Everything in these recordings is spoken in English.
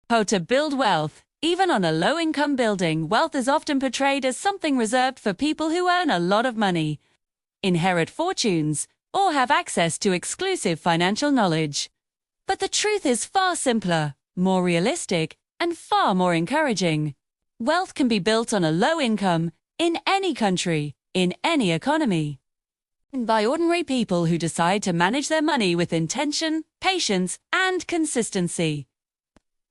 How to build wealth. Even on a low-income building, wealth is often portrayed as something reserved for people who earn a lot of money, inherit fortunes, or have access to exclusive financial knowledge. But the truth is far simpler, more realistic, and far more encouraging. Wealth can be built on a low income, in any country, in any economy, and by ordinary people who decide to manage their money with intention, patience, and consistency.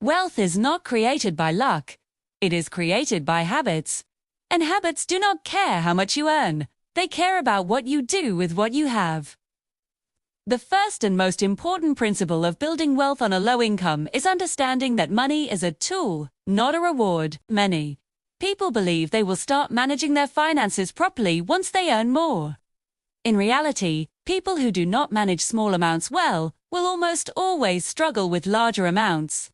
Wealth is not created by luck. It is created by habits. And habits do not care how much you earn. They care about what you do with what you have. The first and most important principle of building wealth on a low income is understanding that money is a tool, not a reward. Many people believe they will start managing their finances properly once they earn more. In reality, people who do not manage small amounts well will almost always struggle with larger amounts.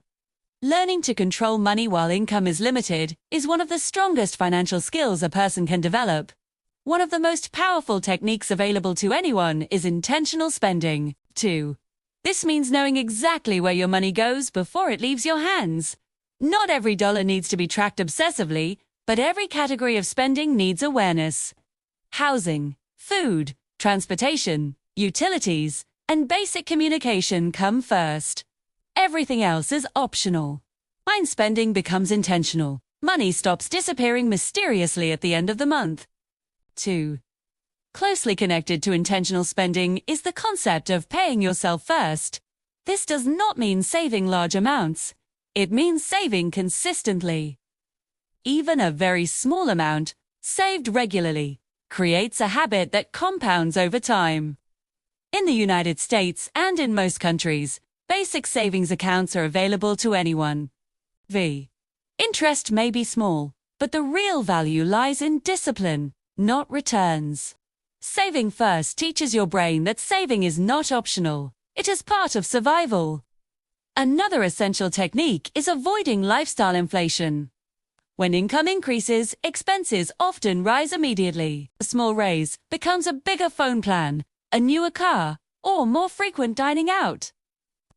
Learning to control money while income is limited is one of the strongest financial skills a person can develop. One of the most powerful techniques available to anyone is intentional spending. 2. This means knowing exactly where your money goes before it leaves your hands. Not every dollar needs to be tracked obsessively, but every category of spending needs awareness. Housing, food, transportation, utilities, and basic communication come first. Everything else is optional. When spending becomes intentional, money stops disappearing mysteriously at the end of the month. 2. Closely connected to intentional spending is the concept of paying yourself first. This does not mean saving large amounts. It means saving consistently. Even a very small amount, saved regularly, creates a habit that compounds over time. In the United States and in most countries, basic savings accounts are available to anyone. Interest may be small, but the real value lies in discipline, not returns. Saving first teaches your brain that saving is not optional. It is part of survival. Another essential technique is avoiding lifestyle inflation. When income increases, expenses often rise immediately. A small raise becomes a bigger phone plan, a newer car, or more frequent dining out.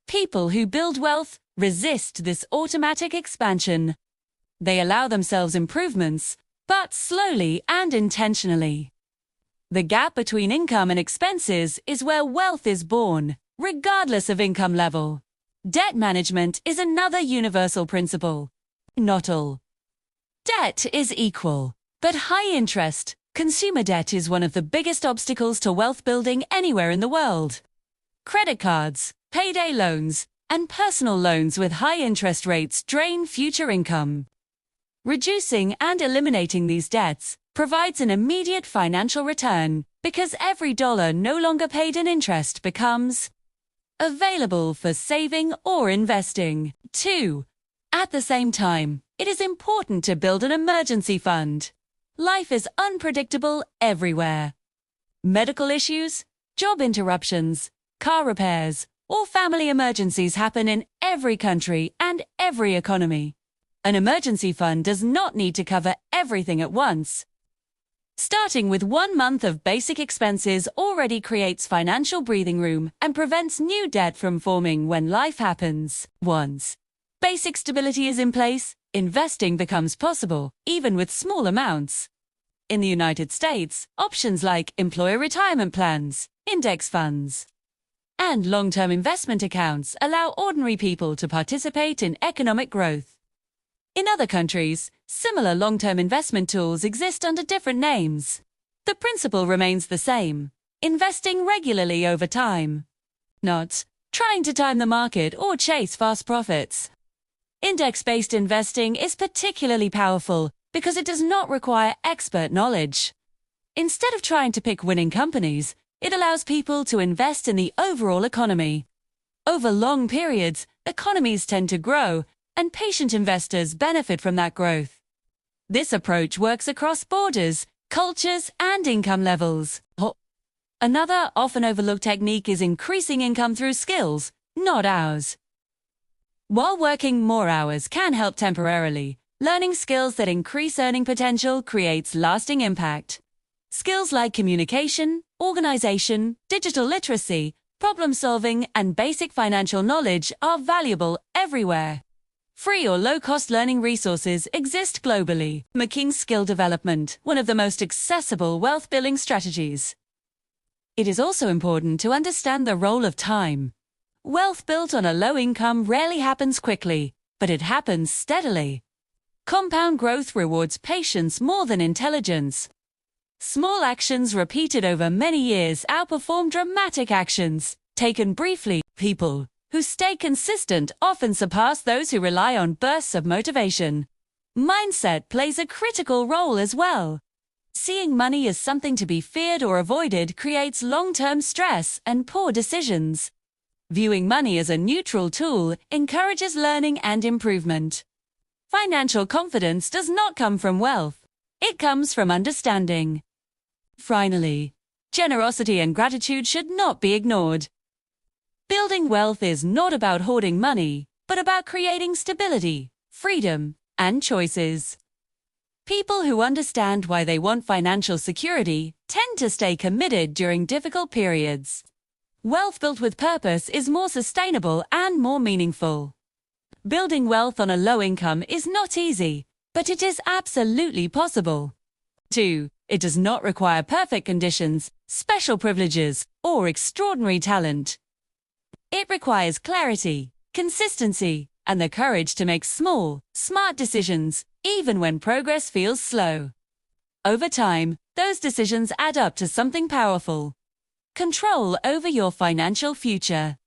People who build wealth resist this automatic expansion. They allow themselves improvements, but slowly and intentionally. The gap between income and expenses is where wealth is born, regardless of income level. Debt management is another universal principle. Not all debt is equal, but high interest, consumer debt is one of the biggest obstacles to wealth building anywhere in the world. Credit cards, payday loans, and personal loans with high interest rates drain future income. Reducing and eliminating these debts provides an immediate financial return because every dollar no longer paid in interest becomes available for saving or investing. 2. At the same time, it is important to build an emergency fund. Life is unpredictable everywhere. Medical issues, job interruptions, car repairs, or family emergencies happen in every country and every economy. An emergency fund does not need to cover everything at once. Starting with 1 month of basic expenses already creates financial breathing room and prevents new debt from forming when life happens. Once basic stability is in place, investing becomes possible, even with small amounts. In the United States, options like employer retirement plans, index funds, and long-term investment accounts allow ordinary people to participate in economic growth. In other countries, similar long-term investment tools exist under different names. The principle remains the same: investing regularly over time, not trying to time the market or chase fast profits. Index-based investing is particularly powerful because it does not require expert knowledge. Instead of trying to pick winning companies, it allows people to invest in the overall economy. Over long periods, economies tend to grow, and patient investors benefit from that growth. This approach works across borders, cultures, and income levels. Another often overlooked technique is increasing income through skills, not hours. While working more hours can help temporarily, learning skills that increase earning potential creates lasting impact. Skills like communication, organization, digital literacy, problem-solving, and basic financial knowledge are valuable everywhere. Free or low-cost learning resources exist globally, making skill development one of the most accessible wealth-building strategies. It is also important to understand the role of time. Wealth built on a low income rarely happens quickly, but it happens steadily. Compound growth rewards patience more than intelligence. Small actions repeated over many years outperform dramatic actions taken briefly. People who stay consistent often surpass those who rely on bursts of motivation. Mindset plays a critical role as well. Seeing money as something to be feared or avoided creates long-term stress and poor decisions. Viewing money as a neutral tool encourages learning and improvement. Financial confidence does not come from wealth. It comes from understanding. Finally, generosity and gratitude should not be ignored. Building wealth is not about hoarding money, but about creating stability, freedom, and choices. People who understand why they want financial security tend to stay committed during difficult periods. Wealth built with purpose is more sustainable and more meaningful. Building wealth on a low income is not easy, but it is absolutely possible. 2. It does not require perfect conditions, special privileges, or extraordinary talent. It requires clarity, consistency, and the courage to make small, smart decisions, even when progress feels slow. Over time, those decisions add up to something powerful. Control over your financial future.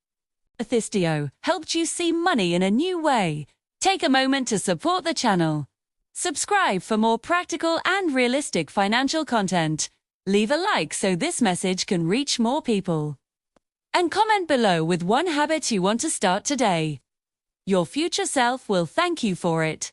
Athistio helped you see money in a new way. Take a moment to support the channel. Subscribe for more practical and realistic financial content. Leave a like so this message can reach more people. And comment below with one habit you want to start today. Your future self will thank you for it.